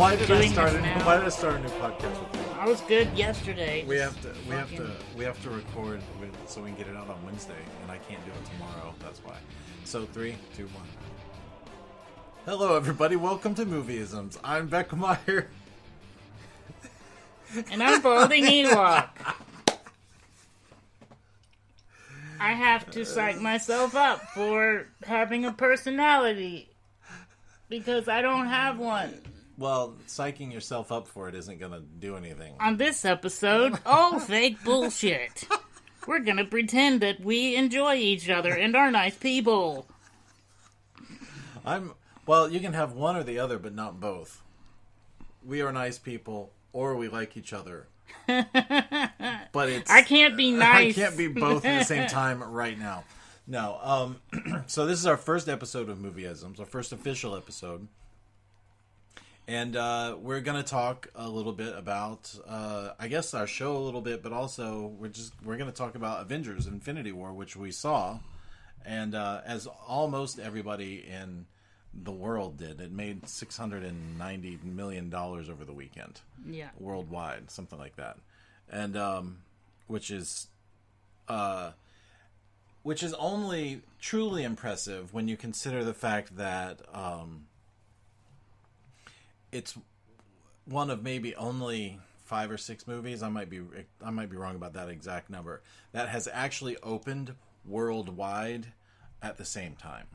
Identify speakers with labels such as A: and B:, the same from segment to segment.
A: Why did I start a new podcast with you?
B: I was good yesterday.
A: We have to record so we can get it out on Wednesday, and I can't do it tomorrow. That's why. So 3, 2, 1. Hello, everybody. Welcome to Movieisms. I'm Beck Meyer.
B: And I'm Balding Ewok. I have to psych myself up for having a personality because I don't have one.
A: Well, psyching yourself up for it isn't going to do anything.
B: On this episode, all fake bullshit. We're going to pretend that we enjoy each other and are nice people.
A: Well, you can have one or the other, but not both. We are nice people, or we like each other. But
B: I can't be nice.
A: I can't be both at the same time right now. No. So this is our first episode of Movieisms, our first official episode. And we're going to talk a little bit about, I guess, our show a little bit, but also we're going to talk about Avengers: Infinity War, which we saw. And as almost everybody in the world did, it made $690 million over the weekend.
B: Yeah.
A: Worldwide, something like that. And which is only truly impressive when you consider the fact that it's one of maybe only 5 or 6 movies. I might be wrong about that exact number that has actually opened worldwide at the same time.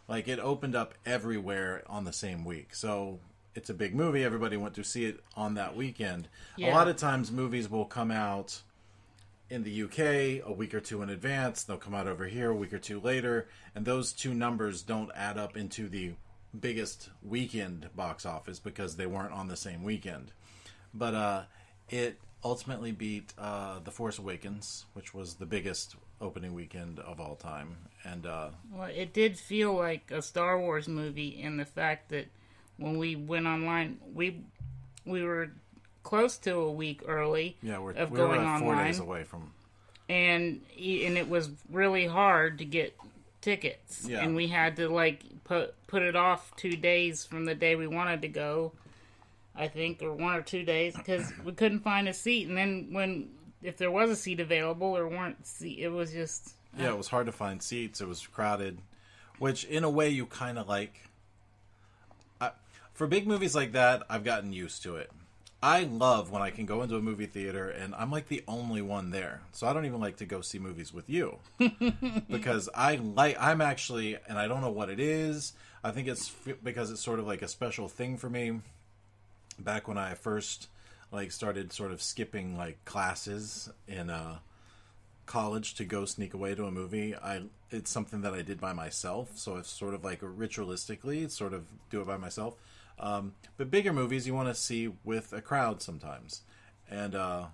A: Like, it opened up everywhere on the same week. So it's a big movie. Everybody went to see it on that weekend. Yeah. A lot of times movies will come out in the UK a week or two in advance. They'll come out over here a week or two later. And those two numbers don't add up into the biggest weekend box office because they weren't on the same weekend. But it ultimately beat The Force Awakens, which was the biggest opening weekend of all time. And
B: well, it did feel like a Star Wars movie in the fact that when we went online, we were close to a week early.
A: Yeah, we
B: were
A: like 4 days away from.
B: And it was really hard to get tickets. Yeah. And we had to put it off 2 days from the day we wanted to go, I think, or 1 or 2 days, because we couldn't find a seat. And then if there was a seat available or weren't it was just...
A: Yeah, it was hard to find seats. It was crowded, which in a way you kind of like. For big movies like that, I've gotten used to it. I love when I can go into a movie theater and I'm like the only one there. So I don't even like to go see movies with you. Because I'm actually, and I don't know what it is. I think it's because it's sort of like a special thing for me. Back when I first started sort of skipping classes in college to go sneak away to a movie, it's something that I did by myself. So it's sort of ritualistically, sort of do it by myself. But bigger movies you want to see with a crowd sometimes. And, the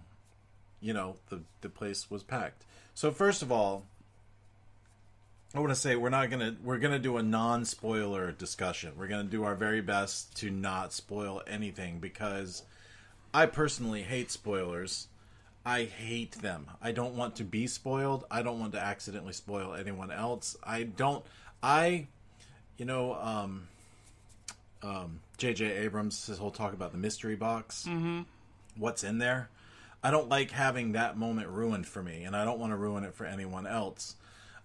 A: place was packed. So first of all, I want to say we're going to do a non-spoiler discussion. We're going to do our very best to not spoil anything because I personally hate spoilers. I hate them. I don't want to be spoiled. I don't want to accidentally spoil anyone else. J.J. Abrams, his whole talk about the mystery box, what's in there. I don't like having that moment ruined for me, and I don't want to ruin it for anyone else.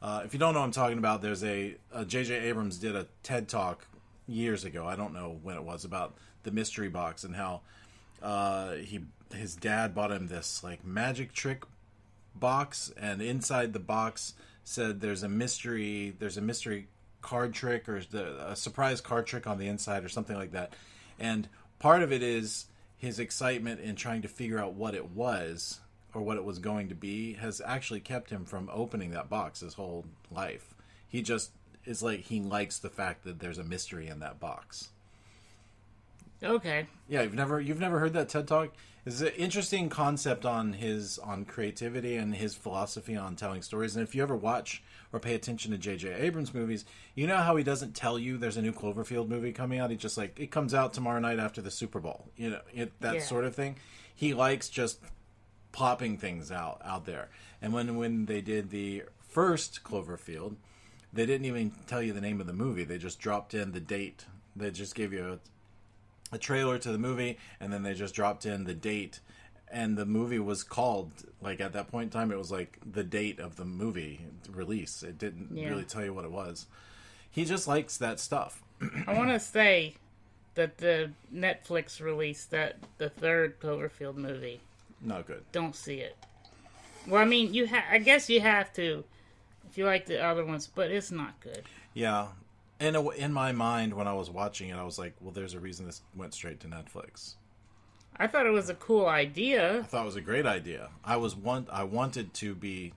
A: If you don't know what I'm talking about, there's J.J. Abrams did a TED Talk years ago, I don't know when it was, about the mystery box and how his dad bought him this magic trick box, and inside the box said there's a mystery card trick or a surprise card trick on the inside or something like that. And part of it is his excitement in trying to figure out what it was or what it was going to be has actually kept him from opening that box his whole life. He just is he likes the fact that there's a mystery in that box.
B: Okay.
A: Yeah, you've never heard that TED Talk? It's an interesting concept on creativity and his philosophy on telling stories. And if you ever watch or pay attention to J.J. Abrams movies, you know how he doesn't tell you there's a new Cloverfield movie coming out. He just it comes out tomorrow night after the Super Bowl. Sort of thing. He likes just plopping things out there. And when they did the first Cloverfield, they didn't even tell you the name of the movie. They just dropped in the date. They just gave you a trailer to the movie, and then they just dropped in the date, and the movie was called, like, at that point in time, it was like the date of the movie release. It didn't really tell you what it was. He just likes that stuff.
B: I want to say that the Netflix released the third Cloverfield movie.
A: Not good.
B: Don't see it. Well, I mean, I guess you have to if you like the other ones, but it's not good.
A: Yeah. And in my mind, when I was watching it, I was like, well, there's a reason this went straight to Netflix.
B: I thought it was a cool idea.
A: I thought it was a great idea. I wanted to be...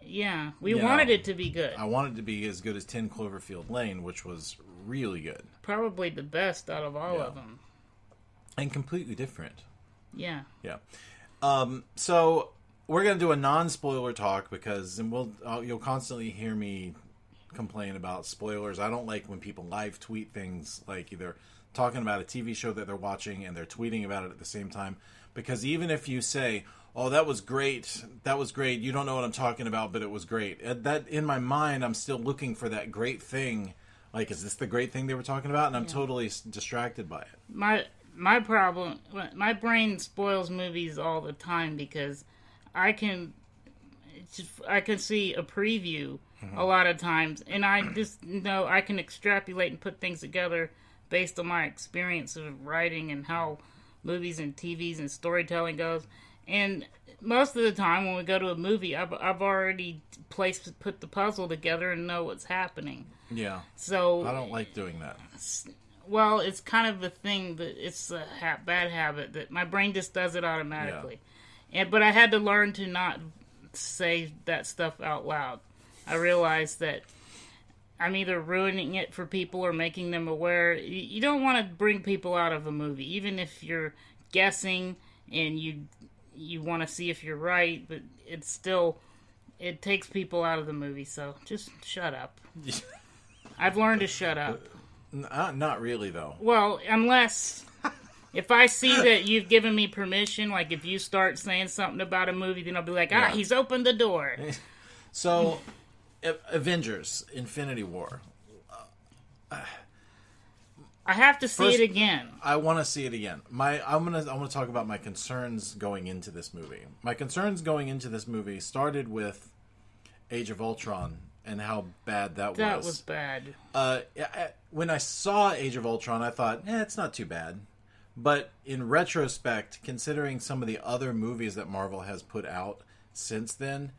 B: Yeah, we wanted it to be good.
A: I wanted it to be as good as 10 Cloverfield Lane, which was really good.
B: Probably the best out of all of them.
A: And completely different.
B: Yeah.
A: Yeah. So we're going to do a non-spoiler talk because you'll constantly hear me complain about spoilers. I don't like when people live tweet things, like either talking about a TV show that they're watching and they're tweeting about it at the same time. Because even if you say, oh, that was great, you don't know what I'm talking about, but it was great. That, in my mind, I'm still looking for that great thing. Like, is this the great thing they were talking about? And I'm totally distracted by it.
B: My problem, my brain spoils movies all the time because I can see a preview a lot of times, and I just know I can extrapolate and put things together based on my experience of writing and how movies and TVs and storytelling goes. And most of the time when we go to a movie, I've already put the puzzle together and know what's happening.
A: Yeah.
B: So
A: I don't like doing that.
B: Well, it's kind of a thing that it's a bad habit that my brain just does it automatically. Yeah. But I had to learn to not say that stuff out loud. I realized that I'm either ruining it for people or making them aware. You don't want to bring people out of a movie, even if you're guessing and you want to see if you're right, but it takes people out of the movie, so just shut up. I've learned to shut up.
A: Not really, though.
B: Well, unless... If I see that you've given me permission, like if you start saying something about a movie, then I'll be like, he's opened the door.
A: So, Avengers, Infinity War.
B: I have to see it again.
A: I want to see it again. I want to talk about my concerns going into this movie. My concerns going into this movie started with Age of Ultron and how bad that was.
B: That was bad.
A: When I saw Age of Ultron, I thought, it's not too bad. But in retrospect, considering some of the other movies that Marvel has put out since then,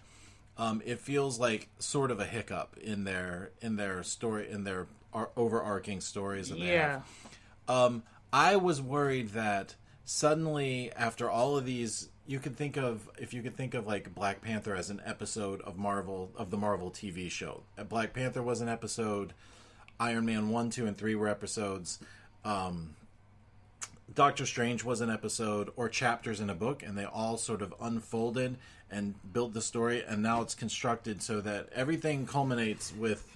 A: it feels like sort of a hiccup in their story, in their overarching stories that they have. I was worried that suddenly, after all of these, if you could think of like Black Panther as an episode of the Marvel TV show. Black Panther was an episode. Iron Man 1, 2, and 3 were episodes. Doctor Strange was an episode or chapters in a book, and they all sort of unfolded and built the story, and now it's constructed so that everything culminates with,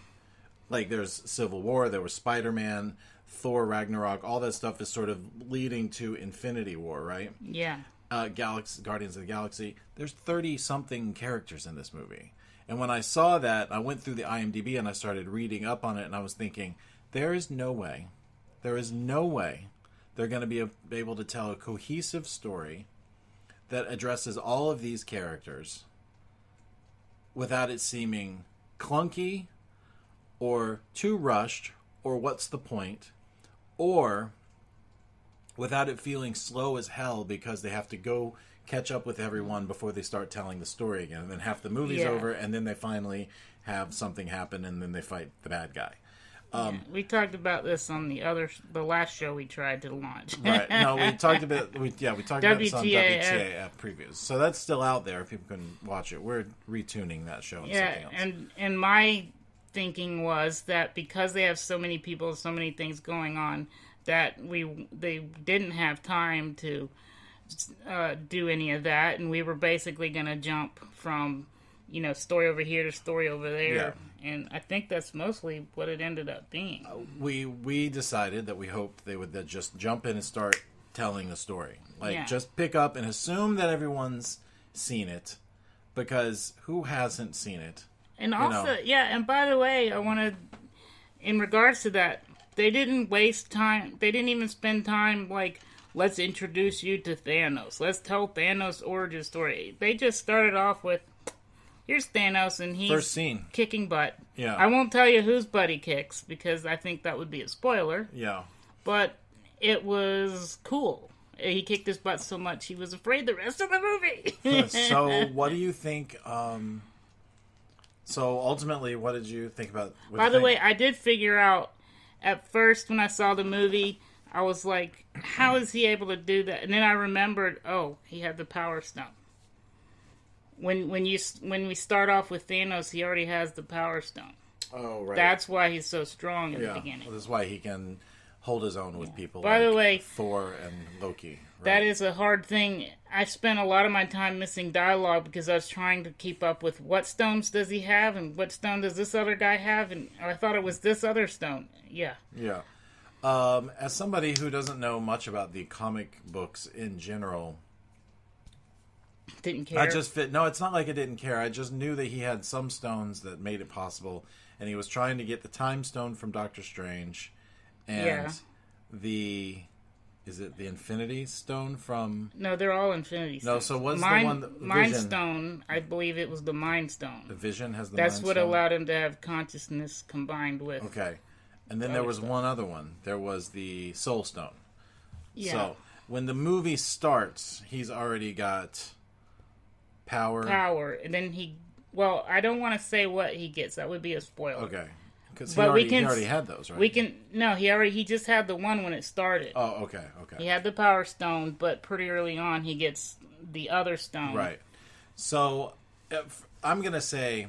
A: like, there's Civil War, there was Spider-Man, Thor, Ragnarok, all that stuff is sort of leading to Infinity War, right?
B: Yeah.
A: Guardians of the Galaxy. There's 30-something characters in this movie. And when I saw that, I went through the IMDb and I started reading up on it, and I was thinking, there is no way they're going to be able to tell a cohesive story that addresses all of these characters without it seeming clunky or too rushed or what's the point, or without it feeling slow as hell because they have to go catch up with everyone before they start telling the story again. And then half the movie's over, and then they finally have something happen, and then they fight the bad guy.
B: We talked about this on the last show we tried to launch.
A: Right. No, we talked about this on WTAF previews. So that's still out there. People can watch it. We're retuning that show and something else.
B: And my thinking was that because they have so many people, so many things going on, that they didn't have time to do any of that, and we were basically going to jump from story over here to story over there. Yeah. And I think that's mostly what it ended up being.
A: We decided that we hoped they would just jump in and start telling the story. Just pick up and assume that everyone's seen it, because who hasn't seen it?
B: And also, and by the way, I want to, in regards to that, they didn't waste time. They didn't even spend time like, let's introduce you to Thanos. Let's tell Thanos' origin story. They just started off with, here's Thanos, and he's
A: first scene
B: kicking butt.
A: Yeah.
B: I won't tell you whose butt he kicks, because I think that would be a spoiler.
A: Yeah.
B: But it was cool. He kicked his butt so much he was afraid the rest of the movie.
A: So, what do you think? So, ultimately, what did you think about?
B: By the way, I did figure out at first when I saw the movie, I was like, "How is he able to do that?" And then I remembered, oh, he had the Power Stone. When we start off with Thanos, he already has the Power Stone.
A: Oh, right.
B: That's why he's so strong in the beginning.
A: Well, that's why he can hold his own with people.
B: By the way,
A: Thor and Loki. Right?
B: That is a hard thing. I spent a lot of my time missing dialogue because I was trying to keep up with what stones does he have and what stone does this other guy have, and I thought it was this other stone. Yeah.
A: Yeah. As somebody who doesn't know much about the comic books in general,
B: didn't care.
A: No, it's not like I didn't care. I just knew that he had some stones that made it possible, and he was trying to get the Time Stone from Doctor Strange, and is it the Infinity Stone from?
B: No, they're all Infinity Stones.
A: No, so what's the one?
B: Mind Stone, I believe it was the Mind Stone.
A: The Vision has the.
B: That's
A: Mind
B: what
A: Stone?
B: allowed him to have consciousness combined with.
A: Okay, and then there was one other one. There was the Soul Stone.
B: Yeah.
A: So when the movie starts, he's already got power,
B: and then well, I don't want to say what he gets. That would be a spoiler.
A: Okay. Because he already had those, right?
B: He just had the one when it started.
A: Oh, okay.
B: He had the Power Stone, but pretty early on he gets the other stone.
A: Right. So, I'm going to say,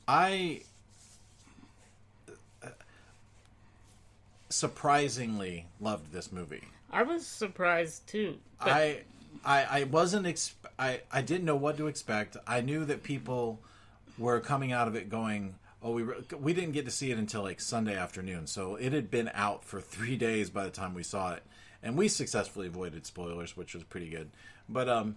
A: I surprisingly loved this movie.
B: I was surprised, too.
A: I wasn't... I didn't know what to expect. I knew that people were coming out of it going... Oh, we didn't get to see it until like Sunday afternoon, so it had been out for 3 days by the time we saw it, and we successfully avoided spoilers, which was pretty good. But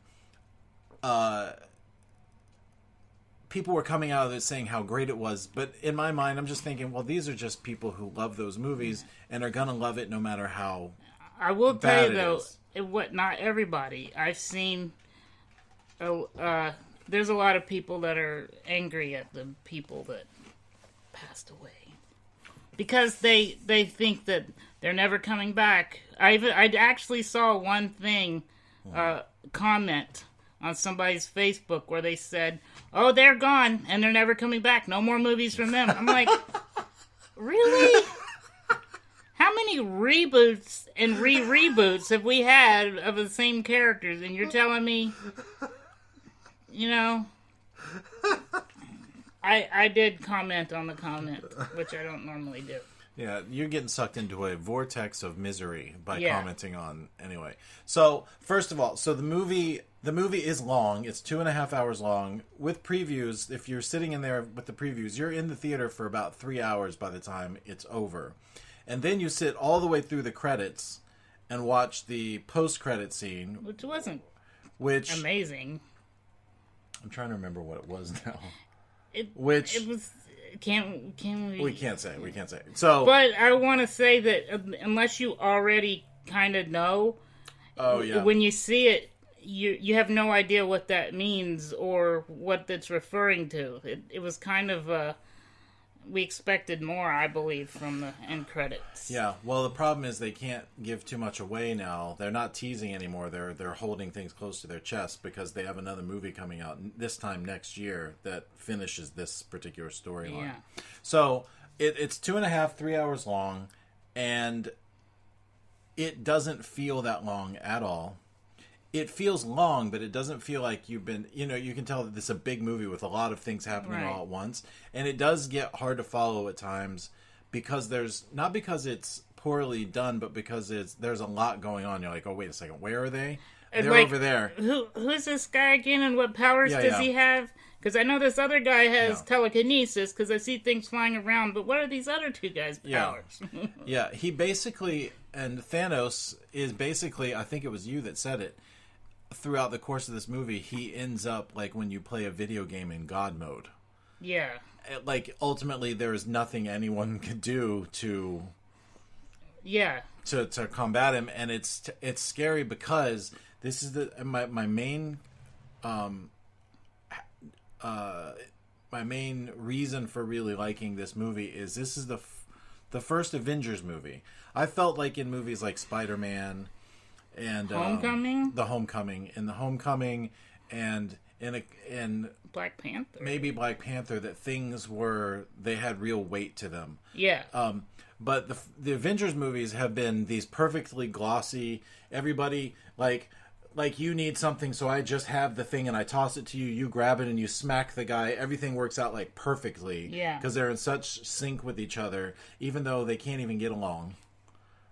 A: people were coming out of it saying how great it was, but in my mind, I'm just thinking, well, these are just people who love those movies and are gonna love it no matter how.
B: I will tell you though, not everybody. I've seen. There's a lot of people that are angry at the people that passed away because they think that they're never coming back. I actually saw one thing comment on somebody's Facebook where they said, "Oh, they're gone and they're never coming back. No more movies from them." I'm like, really? How many reboots and reboots have we had of the same characters? And you're telling me, you know. I did comment on the comment, which I don't normally do.
A: Yeah, you're getting sucked into a vortex of misery by commenting on anyway. So, first of all, the movie is long. It's 2.5 hours long. With previews, if you're sitting in there with the previews, you're in the theater for about 3 hours by the time it's over. And then you sit all the way through the credits and watch the post-credit scene.
B: Which wasn't amazing.
A: I'm trying to remember what it was now.
B: It was. Can we?
A: We can't say. So,
B: but I want to say that unless you already kind of know, when you see it, you have no idea what that means or what that's referring to. It was kind of we expected more, I believe, from the end credits.
A: Yeah, well, the problem is they can't give too much away now. They're not teasing anymore. They're holding things close to their chest because they have another movie coming out this time next year that finishes this particular storyline. Yeah. So it's 2.5, 3 hours long, and it doesn't feel that long at all. It feels long, but it doesn't feel like you've been, you can tell that this is a big movie with a lot of things happening all at once. And it does get hard to follow at times because not because it's poorly done, but because there's a lot going on. You're like, oh, wait a second, where are they? They're over there.
B: Who's this guy again and what powers does he have? Because I know this other guy has telekinesis because I see things flying around, but what are these other two guys' powers?
A: Yeah, he basically, and Thanos is basically, I think it was you that said it, throughout the course of this movie, he ends up like when you play a video game in God mode.
B: Yeah.
A: Like, ultimately, there is nothing anyone could do to
B: Yeah.
A: To combat him, and it's scary because this is my main my main reason for really liking this movie is this is the first Avengers movie. I felt like in movies like Spider-Man and
B: Homecoming,
A: and in
B: Black Panther,
A: maybe Black Panther, that things they had real weight to them.
B: Yeah.
A: But the Avengers movies have been these perfectly glossy. Everybody like you need something, so I just have the thing and I toss it to you. You grab it and you smack the guy. Everything works out like perfectly.
B: Yeah.
A: Because they're in such sync with each other, even though they can't even get along.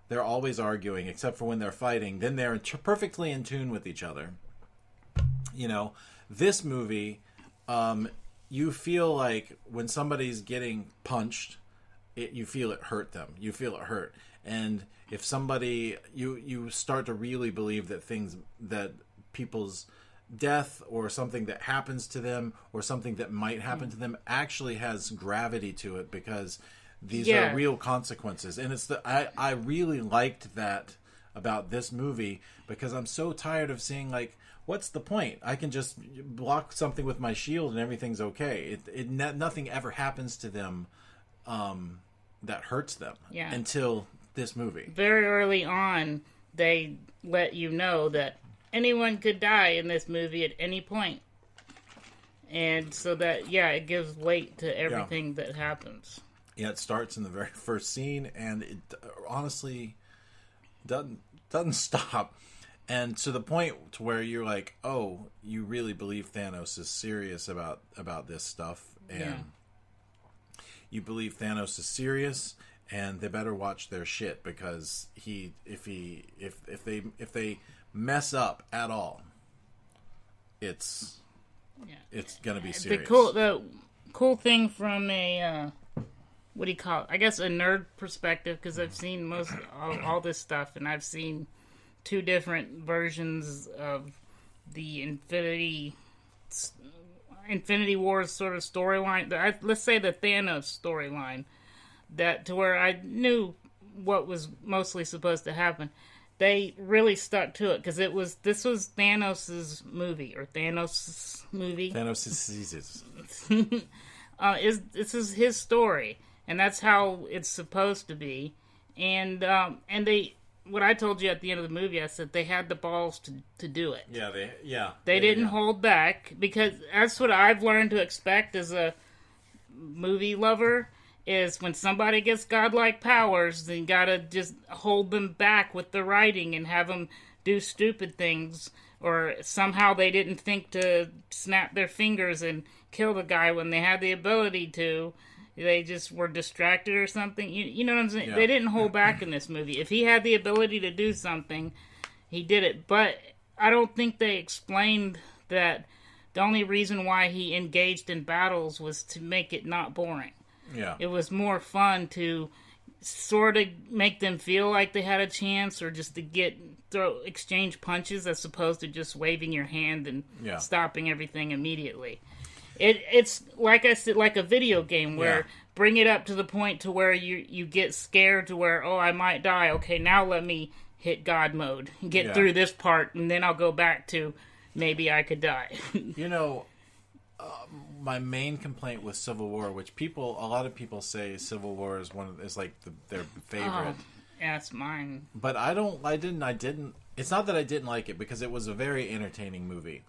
A: They're always arguing, except for when they're fighting. Then they're perfectly in tune with each other. You know, this movie, you feel like when somebody's getting punched, you feel it hurt them. You feel it hurt. And if somebody, you start to really believe that people's death or something that happens to them or something that might happen to them actually has gravity to it, because these are real consequences. And I really liked that about this movie, because I'm so tired of seeing, like, what's the point? I can just block something with my shield and everything's okay. Nothing ever happens to them that hurts them until this movie.
B: Very early on, they let you know that anyone could die in this movie at any point. And so that, it gives weight to everything that happens.
A: Yeah, it starts in the very first scene, and it honestly doesn't stop. And to the point to where you're like, oh, you really believe Thanos is serious about this stuff, and you believe Thanos is serious, and they better watch their shit, because if they mess up at all, it's gonna be serious.
B: The cool thing from a what do you call it? I guess a nerd perspective, because I've seen all this stuff, and I've seen 2 different versions of the Infinity Wars sort of storyline. Let's say the Thanos storyline, that to where I knew what was mostly supposed to happen. They really stuck to it, because this was Thanos' movie. This is his story, and that's how it's supposed to be. And what I told you at the end of the movie, I said they had the balls to do it. They didn't hold back, because that's what I've learned to expect as a movie lover, is when somebody gets godlike powers, then you gotta just hold them back with the writing and have them do stupid things, or somehow they didn't think to snap their fingers and kill the guy when they had the ability to. They just were distracted or something. You know what I'm saying? Yeah. They didn't hold back in this movie. If he had the ability to do something, he did it. But I don't think they explained that the only reason why he engaged in battles was to make it not boring.
A: Yeah.
B: It was more fun to sort of make them feel like they had a chance, or just to exchange punches, as opposed to just waving your hand and stopping everything immediately. It's like I said, like a video game where bring it up to the point to where you get scared to where, oh, I might die. Okay, now let me hit God mode, get through this part, and then I'll go back to maybe I could die.
A: You know, my main complaint with Civil War, which a lot of people say Civil War is their favorite.
B: Yeah, it's mine.
A: But I didn't. It's not that I didn't like it, because it was a very entertaining movie.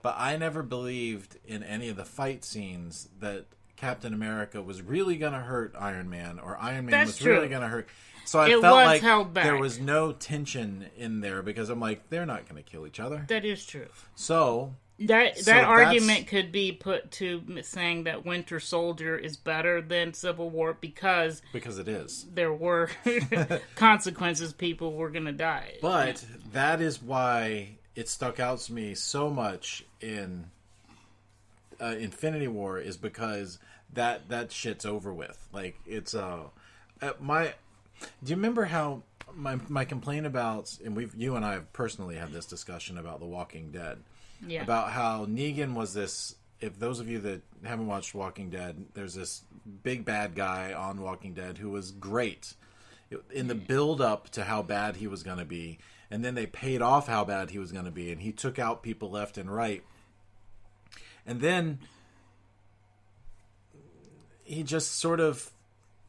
A: But I never believed in any of the fight scenes that Captain America was really going to hurt Iron Man, or Iron Man was really going to hurt. So I felt like there was no tension in there, because I'm like, they're not going to kill each other.
B: That is true.
A: So
B: that argument could be put to saying that Winter Soldier is better than Civil War, because
A: it is.
B: There were consequences. People were going to die.
A: But that is why it stuck out to me so much in Infinity War, is because that shit's over with. Like, it's do you remember how my complaint about, and you and I have personally had this discussion about The Walking Dead, about how Negan was this. If those of you that haven't watched Walking Dead, there's this big bad guy on Walking Dead who was great. in the build up to how bad he was going to be, and then they paid off how bad he was going to be, and he took out people left and right, and then he just sort of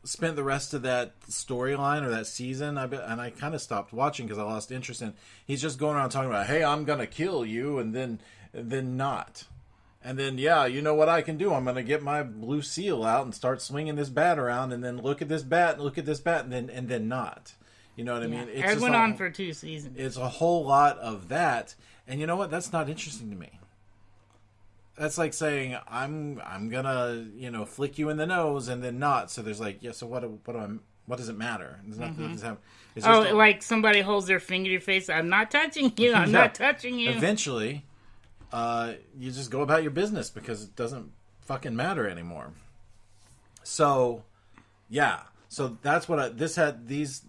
A: spent the rest of that storyline or that season, and I kind of stopped watching because I lost interest in. He's just going around talking about, hey, I'm gonna kill you, and then not, and then you know what I can do? I'm gonna get my blue seal out and start swinging this bat around, and then look at this bat, and look at this bat, and then not. You know what I mean?
B: It went on for 2 seasons.
A: It's a whole lot of that, and you know what? That's not interesting to me. That's like saying I'm gonna flick you in the nose and then not. So there's like so what does it matter? There's nothing. It's
B: like somebody holds their finger to your face. I'm not touching you. I'm not touching you.
A: Eventually, you just go about your business because it doesn't fucking matter anymore. So, yeah. So that's what these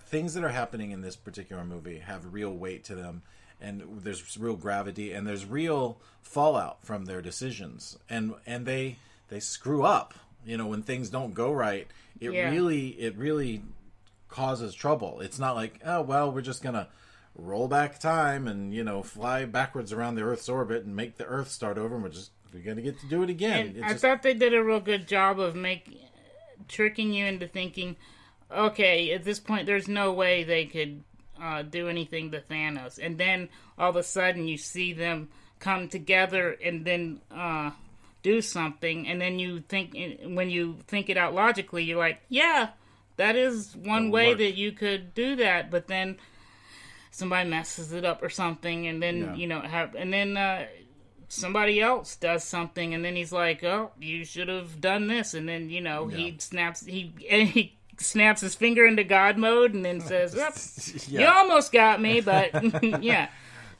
A: things that are happening in this particular movie have real weight to them. And there's real gravity, and there's real fallout from their decisions, and they screw up. When things don't go right, it really causes trouble. It's not like, oh well, we're just gonna roll back time and fly backwards around the Earth's orbit and make the Earth start over, and we're gonna get to do it again.
B: And I thought they did a real good job of tricking you into thinking, okay, at this point, there's no way they could do anything to Thanos, and then all of a sudden you see them come together and then do something, and then when you think it out logically, you're like, yeah, that is one way that you could do that, but then somebody messes it up or something, and then somebody else does something, and then he's like, oh, you should have done this, and then he snaps his finger into God mode and then says, you almost got me, but yeah.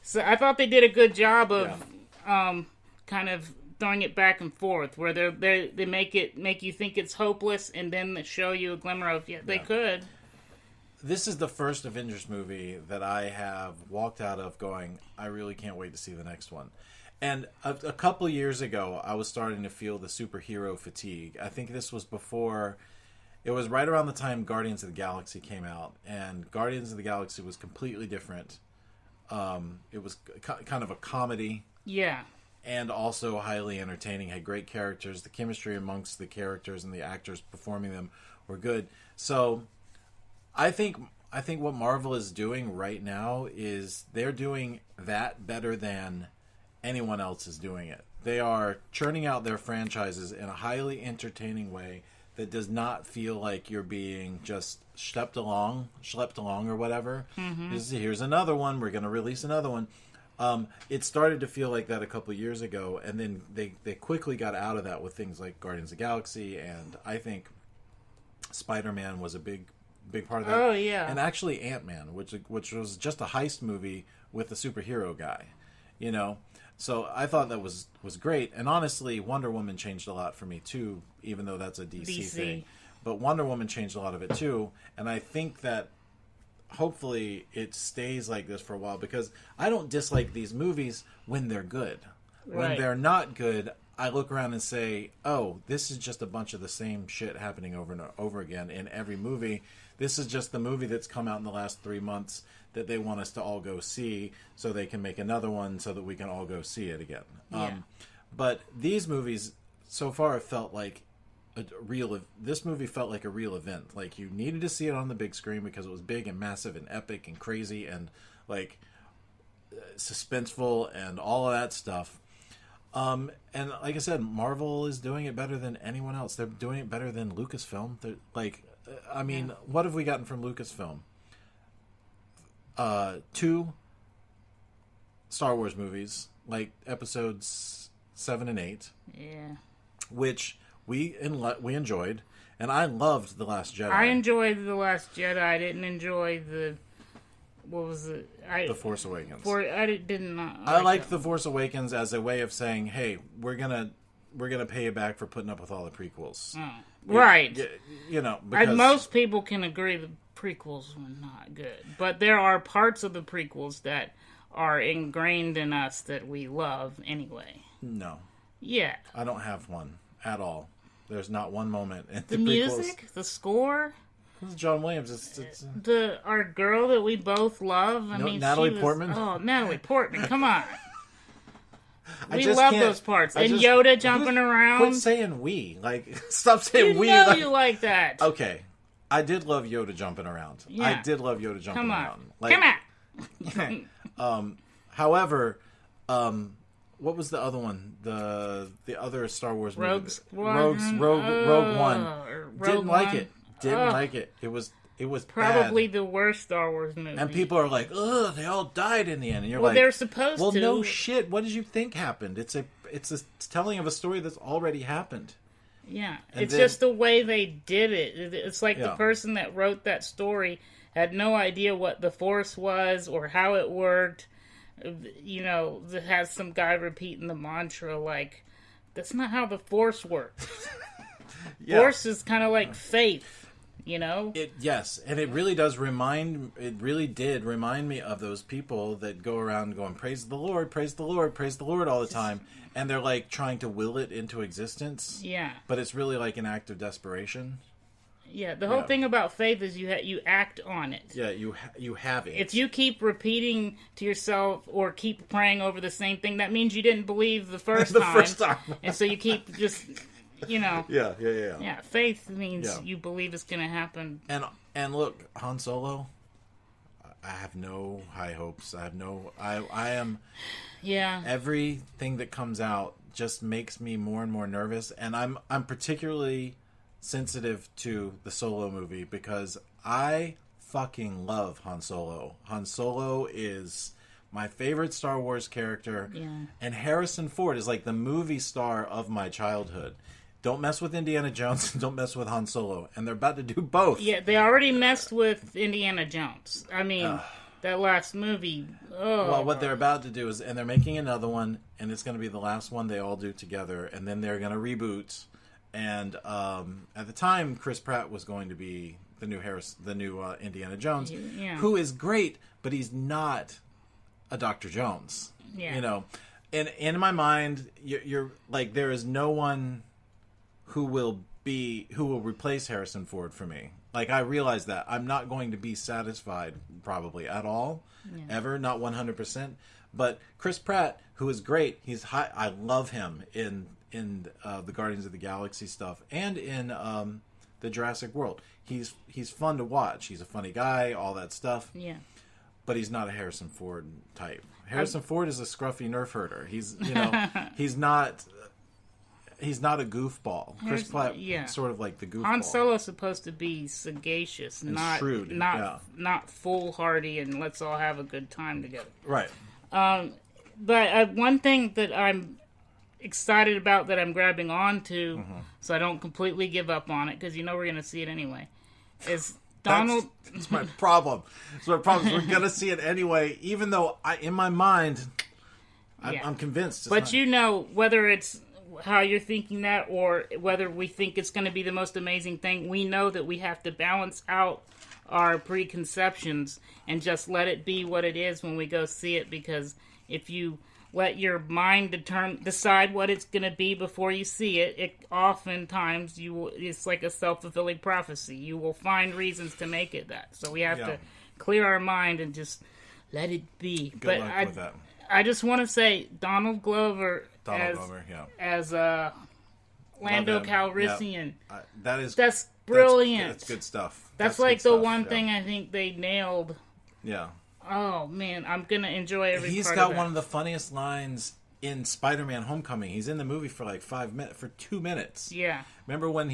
B: So I thought they did a good job of kind of throwing it back and forth, where they make you think it's hopeless, and then they show you a glimmer of they could.
A: This is the first Avengers movie that I have walked out of going, I really can't wait to see the next one. And a couple years ago, I was starting to feel the superhero fatigue. I think this was before. It was right around the time Guardians of the Galaxy came out, and Guardians of the Galaxy was completely different. It was kind of a comedy.
B: Yeah.
A: And also highly entertaining, had great characters. The chemistry amongst the characters and the actors performing them were good. So I think what Marvel is doing right now is they're doing that better than anyone else is doing it. They are churning out their franchises in a highly entertaining way that does not feel like you're being just schlepped along or whatever. Mm-hmm. Here's another one. We're going to release another one. It started to feel like that a couple years ago, and then they quickly got out of that with things like Guardians of the Galaxy, and I think Spider-Man was a big part of that.
B: Oh, yeah.
A: And actually Ant-Man, which was just a heist movie with a superhero guy, So I thought that was great. And honestly, Wonder Woman changed a lot for me too, even though that's a DC thing. But Wonder Woman changed a lot of it too. And I think that hopefully it stays like this for a while, because I don't dislike these movies when they're good. Right. When they're not good, I look around and say, oh, this is just a bunch of the same shit happening over and over again in every movie. This is just the movie that's come out in the last 3 months that they want us to all go see, so they can make another one so that we can all go see it again.
B: Yeah.
A: But these movies so far have felt like this movie felt like a real event. Like, you needed to see it on the big screen because it was big and massive and epic and crazy and like suspenseful and all of that stuff. And like I said, Marvel is doing it better than anyone else. They're doing it better than Lucasfilm. They're like, what have we gotten from Lucasfilm? 2 Star Wars movies, like episodes 7 and 8.
B: Yeah.
A: Which we enjoyed, and I loved The Last Jedi.
B: I enjoyed The Last Jedi. I didn't enjoy what was it?
A: The Force Awakens.
B: I
A: liked The Force Awakens as a way of saying, hey, we're gonna pay you back for putting up with all the prequels.
B: Oh. Right.
A: Because
B: most people can agree the prequels were not good, but there are parts of the prequels that are ingrained in us that we love anyway.
A: No.
B: Yeah.
A: I don't have one at all. There's not one moment in
B: the
A: prequels.
B: Music, the score.
A: Who's John Williams?
B: Our girl that we both love. I mean,
A: Natalie Portman.
B: Oh, Natalie Portman! Come on. We love those parts. And Yoda jumping around.
A: Quit saying we. Like, stop saying we.
B: You like that.
A: Okay. I did love Yoda jumping around.
B: Yeah.
A: I did love Yoda jumping around. Like,
B: Come on.
A: However, what was the other one? The other Star Wars movie? Rogue One. Didn't like it. Didn't like it. It was
B: probably
A: bad.
B: the worst Star Wars movie.
A: And people are like, "Ugh, they all died in the end." And you're
B: well,
A: like,
B: they're supposed
A: to. Well, no shit. What did you think happened? It's a telling of a story that's already happened.
B: Yeah, it's just the way they did it. It's like the person that wrote that story had no idea what the Force was or how it worked. You know, it has some guy repeating the mantra like, "That's not how the Force works." Force is kind of like faith. You know?
A: Yes, and it really did remind me of those people that go around going, praise the Lord, praise the Lord, praise the Lord all the time. And they're like trying to will it into existence. Yeah. But it's really like an act of desperation.
B: Yeah, the whole thing about faith is you act on it.
A: Yeah, you have it.
B: If you keep repeating to yourself or keep praying over the same thing, that means you didn't believe the first time. And so you keep just... You know.
A: Yeah.
B: Yeah, faith means you believe it's going to happen.
A: And look, Han Solo, I have no high hopes. I am... Yeah. Everything that comes out just makes me more and more nervous. And I'm particularly sensitive to the Solo movie because I fucking love Han Solo. Han Solo is... my favorite Star Wars character. Yeah. And Harrison Ford is like the movie star of my childhood. Don't mess with Indiana Jones and don't mess with Han Solo. And they're about to do both.
B: Yeah, they already messed with Indiana Jones. I mean, that last movie. Oh.
A: Well, what they're about to do is, and they're making another one, and it's going to be the last one they all do together, and then they're going to reboot. And at the time, Chris Pratt was going to be the new Indiana Jones, who is great, but he's not a Dr. Jones. Yeah. You know, and in my mind, you're like, there is no one who will replace Harrison Ford for me. Like, I realize that I'm not going to be satisfied probably at all, ever, not 100%. But Chris Pratt, who is great, he's high. I love him in the Guardians of the Galaxy stuff and in the Jurassic World. He's fun to watch. He's a funny guy, all that stuff. Yeah. But he's not a Harrison Ford type. Harrison Ford is a scruffy nerf herder. He's not a goofball. Chris Pratt, sort of like the goofball.
B: Han Solo's supposed to be sagacious,
A: and
B: not
A: shrewd,
B: not foolhardy, and let's all have a good time together.
A: Right.
B: But one thing that I'm excited about that I'm grabbing onto, so I don't completely give up on it, because we're going to see it anyway, is Donald.
A: That's my problem. We're going to see it anyway, even though in my mind, I'm convinced.
B: But whether it's how you're thinking that or whether we think it's going to be the most amazing thing, we know that we have to balance out our preconceptions and just let it be what it is when we go see it, because if you let your mind decide what it's going to be before you see it, oftentimes it's like a self-fulfilling prophecy. You will find reasons to make it that. So we have to clear our mind and just let it be.
A: Good luck with that.
B: I just want to say Donald Glover as Lando Calrissian.
A: Yeah.
B: That's brilliant.
A: That's good stuff.
B: That's like the one thing I think they nailed.
A: Yeah.
B: Oh man, I'm gonna enjoy every part of that.
A: He's got one of the funniest lines in Spider-Man: Homecoming. He's in the movie for like 2 minutes. Yeah. Remember when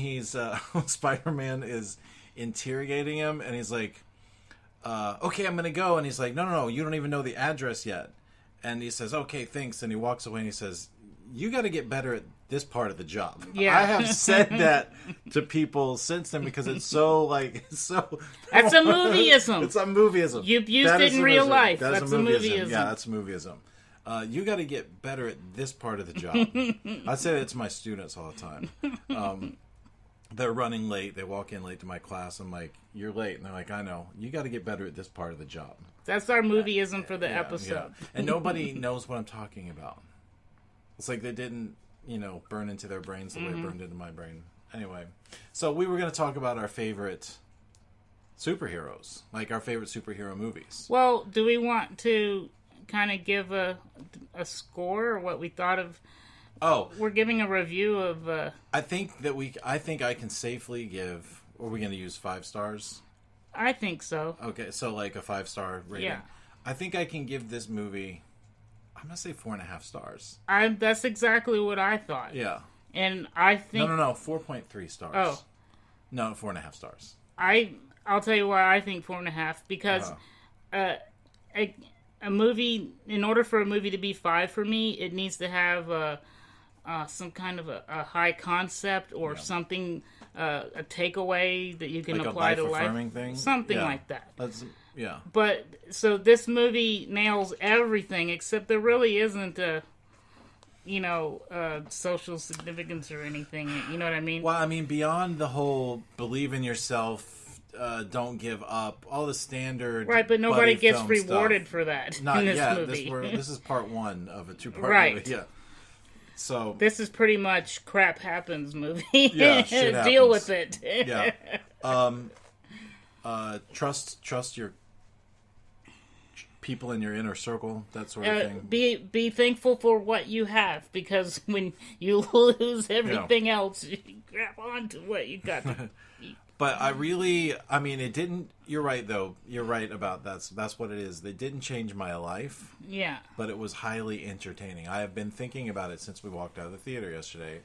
A: Spider-Man is interrogating him and he's like, "Okay, I'm gonna go," and he's like, "No, you don't even know the address yet." And he says, "Okay, thanks." And he walks away and he says, "You got to get better at this part of the job." Yeah. I have said that to people since then because it's so That's a
B: movieism.
A: It's a movieism.
B: You've used it in real life.
A: That's a movieism. Yeah, that's a movieism. You got to get better at this part of the job. I say that to my students all the time. They're running late. They walk in late to my class. I'm like, "You're late." And they're like, "I know. You got to get better at this part of the job."
B: That's our movieism for the episode.
A: Yeah. And nobody knows what I'm talking about. It's like they didn't, burn into their brains the way it burned into my brain. Anyway, so we were going to talk about our favorite superheroes, like our favorite superhero movies.
B: Well, do we want to kind of give a score or what we thought of?
A: Oh,
B: we're giving a review of.
A: I think I can safely give. Are we going to use 5 stars?
B: I think so.
A: Okay, so like a 5-star rating.
B: Yeah.
A: I think I can give this movie. I'm gonna say 4.5 stars.
B: That's exactly what I thought.
A: Yeah.
B: And I think
A: no, 4.3 stars.
B: Oh.
A: No, 4.5 stars.
B: I'll tell you why I think 4.5 because a movie, in order for a movie to be 5 for me, it needs to have some kind of a high concept or something, a takeaway that you can
A: like
B: apply to life.
A: Life-affirming thing?
B: Something like that.
A: Yeah.
B: But, so this movie nails everything, except there really isn't social significance or anything. You know what I mean?
A: Well, I mean, beyond the whole believe in yourself, don't give up, all the standard.
B: Right, but nobody gets rewarded
A: stuff.
B: for that
A: Not
B: in this
A: yet.
B: movie.
A: This is part 1 of a 2-part movie. Yeah. So
B: this is pretty much crap happens movie.
A: Yeah, shit happens.
B: Deal with it.
A: Yeah. Trust your people in your inner circle, that sort of thing.
B: Be thankful for what you have, because when you lose everything else, you grab on to what you got.
A: But it didn't. You're right, though. You're right about that's what it is. They didn't change my life.
B: Yeah.
A: But it was highly entertaining. I have been thinking about it since we walked out of the theater yesterday.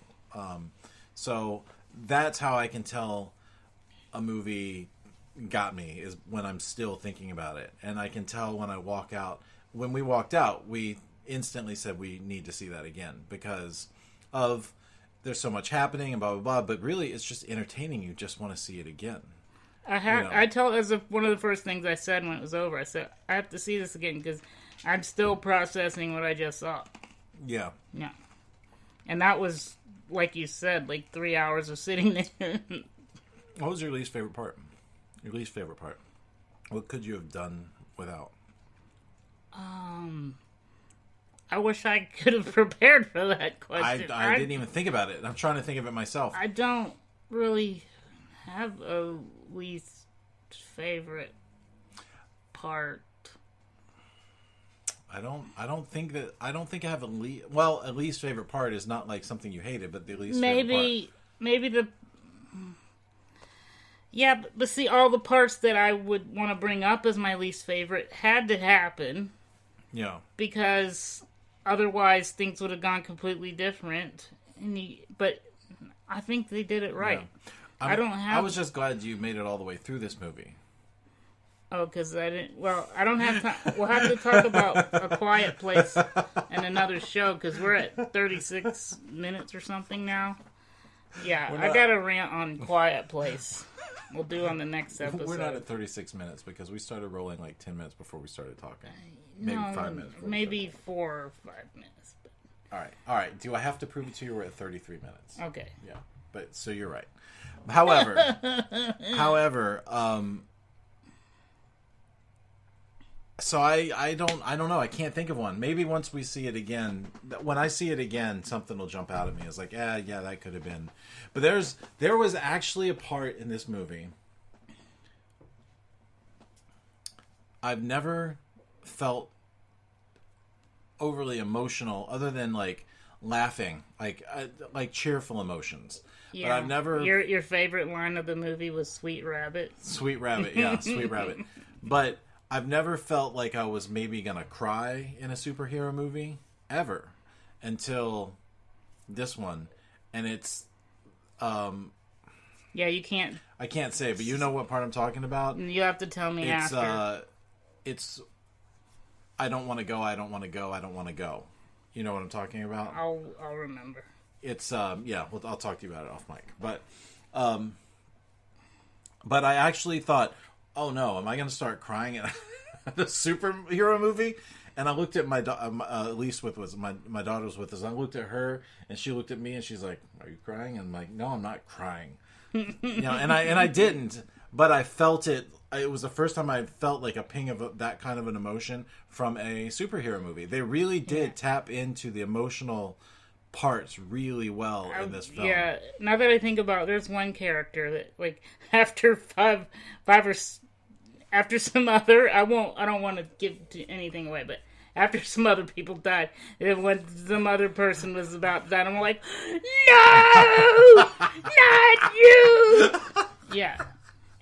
A: So that's how I can tell a movie got me, is when I'm still thinking about it. And I can tell when I walk out. When we walked out, we instantly said we need to see that again because of there's so much happening and blah blah blah. But really, it's just entertaining. You just want to see it again.
B: I told as one of the first things I said when it was over. I said I have to see this again because I'm still processing what I just saw.
A: Yeah.
B: Yeah. And that was, like you said, like 3 hours of sitting there.
A: What was your least favorite part? Your least favorite part. What could you have done without?
B: I wish I could have prepared for that question.
A: I didn't even think about it. I'm trying to think of it myself.
B: I don't really have a least favorite part.
A: I don't think I have a least. Well, a least favorite part is not like something you hated, but the least favorite part.
B: Maybe the. Yeah, but see, all the parts that I would want to bring up as my least favorite had to happen.
A: Yeah.
B: Because otherwise things would have gone completely different. But I think they did it right. Yeah.
A: I was just glad you made it all the way through this movie.
B: Oh, because I didn't. Well, I don't have time. We'll have to talk about A Quiet Place in another show because we're at 36 minutes or something now. Yeah, I got a rant on Quiet Place. We'll do on the next episode.
A: We're not at 36 minutes because we started rolling like 10 minutes before we started talking. Maybe 5 minutes.
B: Maybe 4 or 5 minutes. But...
A: All right. Do I have to prove it to you? We're at 33 minutes.
B: Okay.
A: Yeah, but so you're right. However, so I don't know. I can't think of one. Maybe once we see it again, when I see it again, something will jump out at me. It's like, yeah, that could have been. But there was actually a part in this movie I've never felt overly emotional, other than like laughing, like cheerful emotions.
B: Yeah.
A: But I've never.
B: Your favorite line of the movie was "Sweet Rabbit."
A: Sweet Rabbit, yeah, Sweet Rabbit. But I've never felt like I was maybe gonna cry in a superhero movie ever until this one, and it's.
B: Yeah, you can't.
A: I can't say, but you know what part I'm talking about.
B: You have to tell me after.
A: It's. I don't want to go. I don't want to go. I don't want to go. You know what I'm talking about.
B: I'll remember.
A: It's yeah. Well, I'll talk to you about it off mic. But I actually thought, oh no, am I going to start crying at a superhero movie? And I looked at my Elise my daughter was with us. I looked at her, and she looked at me, and she's like, "Are you crying?" And I'm like, "No, I'm not crying." And I didn't, but I felt it. It was the first time I felt like a ping of that kind of an emotion from a superhero movie. They really did tap into the emotional parts really well in this film.
B: Yeah, now that I think about it, there's one character that, like, after after some other, I don't want to give anything away, but after some other people died, and when some other person was about to die, I'm like, no, not you. Yeah.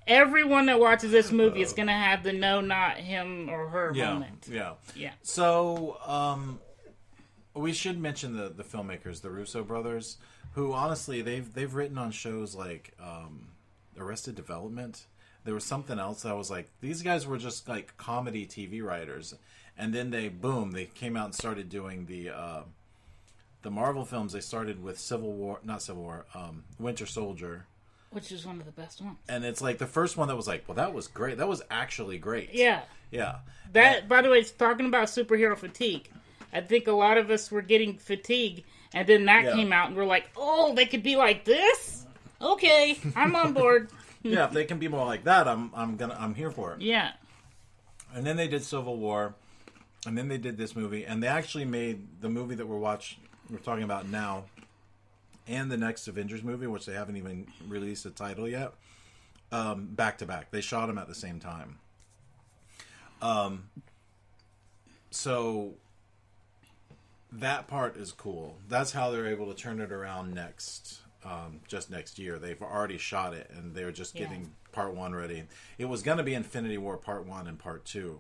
B: Everyone that watches this movie is going to have the no, not him or her moment.
A: Yeah.
B: Yeah.
A: So, we should mention the filmmakers, the Russo brothers, who honestly, they've written on shows like Arrested Development. There was something else that I was like, these guys were just like comedy TV writers. And then they came out and started doing the Marvel films. They started with Winter Soldier.
B: Which is one of the best ones.
A: And it's like the first one that was like, well, that was great. That was actually great.
B: Yeah.
A: Yeah.
B: By the way, talking about superhero fatigue, I think a lot of us were getting fatigue, and then that came out, and we're like, oh, they could be like this? Okay, I'm on board.
A: Yeah, if they can be more like that, I'm here for it.
B: Yeah.
A: And then they did Civil War, and then they did this movie, and they actually made the movie that we're talking about now, and the next Avengers movie, which they haven't even released a title yet, back to back. They shot them at the same time. So that part is cool. That's how they're able to turn it around just next year. They've already shot it, and they're just getting part 1 ready. It was going to be Infinity War Part 1 and Part 2,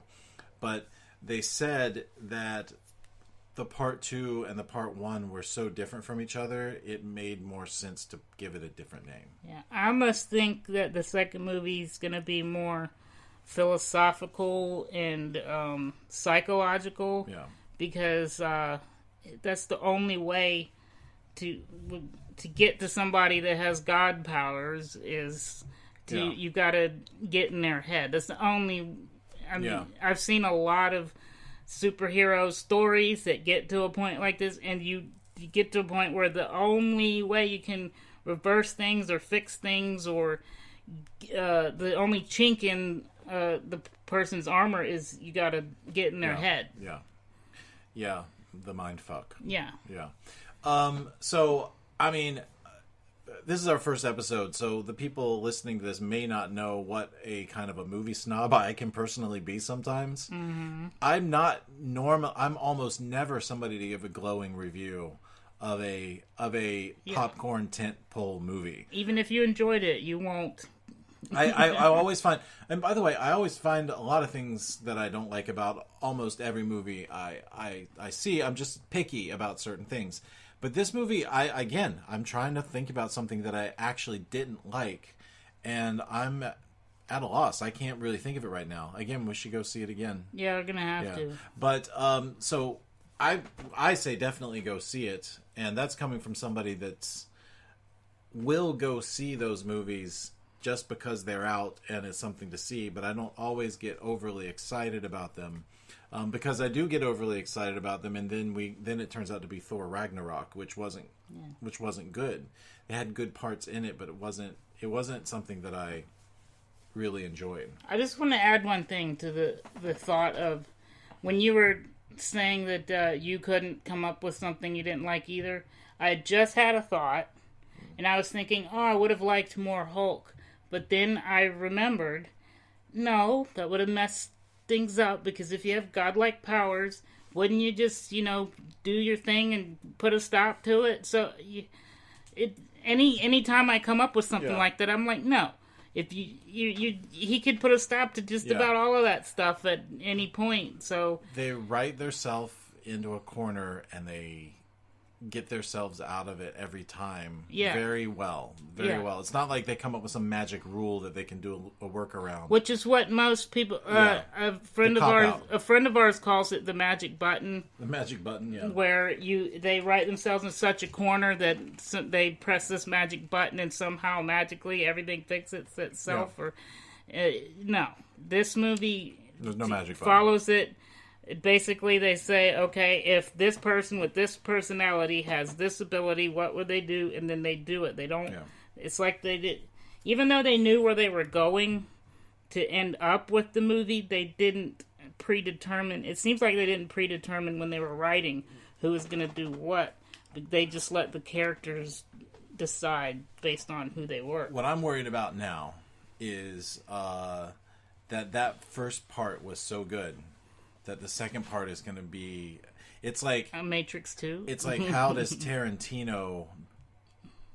A: but they said that the Part 2 and the Part 1 were so different from each other, it made more sense to give it a different name.
B: Yeah, I must think that the second movie is going to be more philosophical and psychological.
A: Yeah.
B: Because that's the only way to get to somebody that has God powers is you got to get in their head. That's the only. I mean, I've seen a lot of superhero stories that get to a point like this, and you get to a point where the only way you can reverse things or fix things, or the only chink in the person's armor is you got to get in their head.
A: Yeah, the mind fuck.
B: Yeah.
A: So, I mean, this is our first episode, so the people listening to this may not know what a kind of a movie snob I can personally be sometimes.
B: Mm-hmm.
A: I'm not normal. I'm almost never somebody to give a glowing review of a popcorn tent pole movie.
B: Even if you enjoyed it, you won't.
A: I always find, and by the way, I always find a lot of things that I don't like about almost every movie I see. I'm just picky about certain things. But this movie, I'm trying to think about something that I actually didn't like, and I'm at a loss. I can't really think of it right now. Again, we should go see it again.
B: Yeah, we're gonna have to.
A: But so I say definitely go see it, and that's coming from somebody that's will go see those movies just because they're out and it's something to see. But I don't always get overly excited about them. Because I do get overly excited about them, and then it turns out to be Thor Ragnarok, which wasn't good. It had good parts in it, but it wasn't something that I really enjoyed.
B: I just want to add one thing to the thought of when you were saying that you couldn't come up with something you didn't like either. I just had a thought, and I was thinking, I would have liked more Hulk, but then I remembered, no, that would have messed things up, because if you have godlike powers, wouldn't you just do your thing and put a stop to it? So any time I come up with something like that, I'm like, no, if he could put a stop to just about all of that stuff at any point. So
A: they write themselves into a corner and they get themselves out of it every time very well. It's not like they come up with some magic rule that they can do a workaround,
B: which is what most people a friend of ours calls it the magic button. Where they write themselves in such a corner that they press this magic button and somehow magically everything fixes itself. Or no, this movie
A: there's no magic button.
B: Follows it. Basically, they say, okay, if this person with this personality has this ability, what would they do? And then they do it. They don't... Yeah. It's like they did... Even though they knew where they were going to end up with the movie, they didn't predetermine... It seems like they didn't predetermine when they were writing who was going to do what. They just let the characters decide based on who they were.
A: What I'm worried about now is that first part was so good that the second part is going to be... It's like...
B: A Matrix 2?
A: It's like, how does Tarantino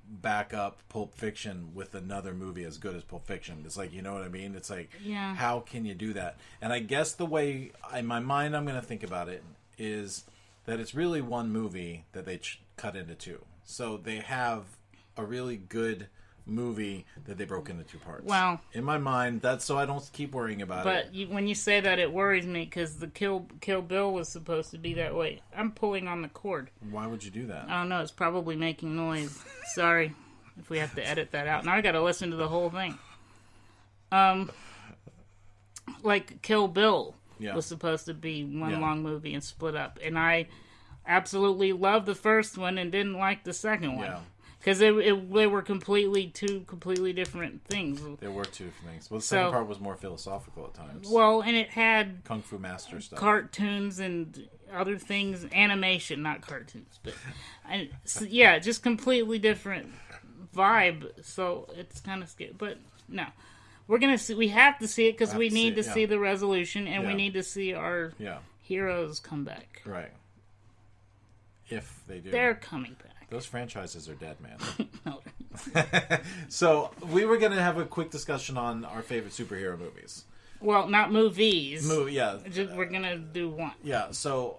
A: back up Pulp Fiction with another movie as good as Pulp Fiction? It's like, you know what I mean? It's like, how can you do that? And I guess the way, in my mind, I'm going to think about it is that it's really one movie that they cut into two. So they have a really good movie that they broke into two parts.
B: Well,
A: in my mind, that's so I don't keep worrying about it.
B: But when you say that, it worries me because the Kill Bill was supposed to be that way. I'm pulling on the cord.
A: Why would you do that?
B: I don't know. It's probably making noise. Sorry if we have to edit that out. Now I got to listen to the whole thing. Like Kill Bill was supposed to be one long movie and split up, and I absolutely loved the first one and didn't like the second one. Yeah. Because they were two completely different things.
A: They were two different things. Well, the second part was more philosophical at times.
B: Well, and it had...
A: Kung Fu Master stuff.
B: Cartoons and other things. Animation, not cartoons. But just completely different vibe. So it's kind of scary. But no. We're going to see... We have to see it because we need to see the resolution. And we need to see our heroes come back.
A: Right. If they do.
B: They're coming back.
A: Those franchises are dead, man.
B: No.
A: So, we were going to have a quick discussion on our favorite superhero movies.
B: Well, not movies.
A: We're
B: going to do one.
A: Yeah, so,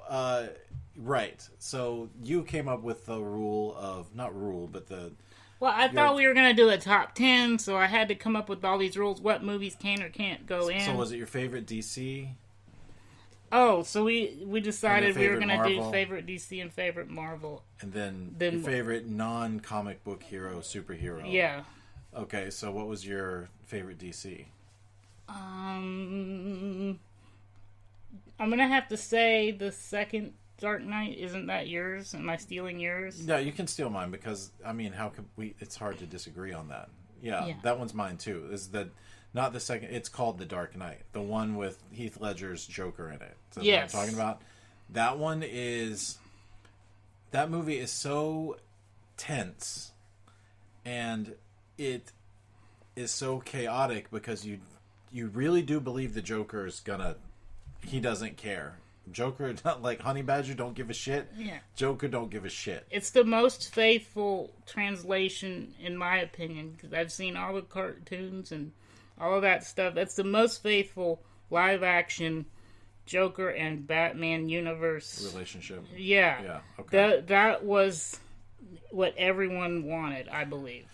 A: right. So, you came up with the rule of... Not rule, but the...
B: Well, I thought we were going to do a top 10, so I had to come up with all these rules. What movies can or can't go in.
A: So, was it your favorite DC?
B: Oh, so we decided we were going to do favorite DC and favorite Marvel.
A: And then your favorite non-comic book hero, superhero.
B: Yeah.
A: Okay, so what was your favorite DC?
B: I'm going to have to say the second Dark Knight. Isn't that yours? Am I stealing yours?
A: No, you can steal mine because, I mean, how could we... It's hard to disagree on that. Yeah, that one's mine too. Is that... Not the second. It's called The Dark Knight. The one with Heath Ledger's Joker in it. That's what I'm talking about. That one is... That movie is so tense. And it is so chaotic because you really do believe the Joker's gonna... He doesn't care. Joker, like Honey Badger, don't give a shit.
B: Yeah.
A: Joker don't give a shit.
B: It's the most faithful translation, in my opinion, because I've seen all the cartoons and... all of that stuff. That's the most faithful live-action Joker and Batman universe
A: relationship.
B: Yeah.
A: Yeah. Okay.
B: That was what everyone wanted, I believe.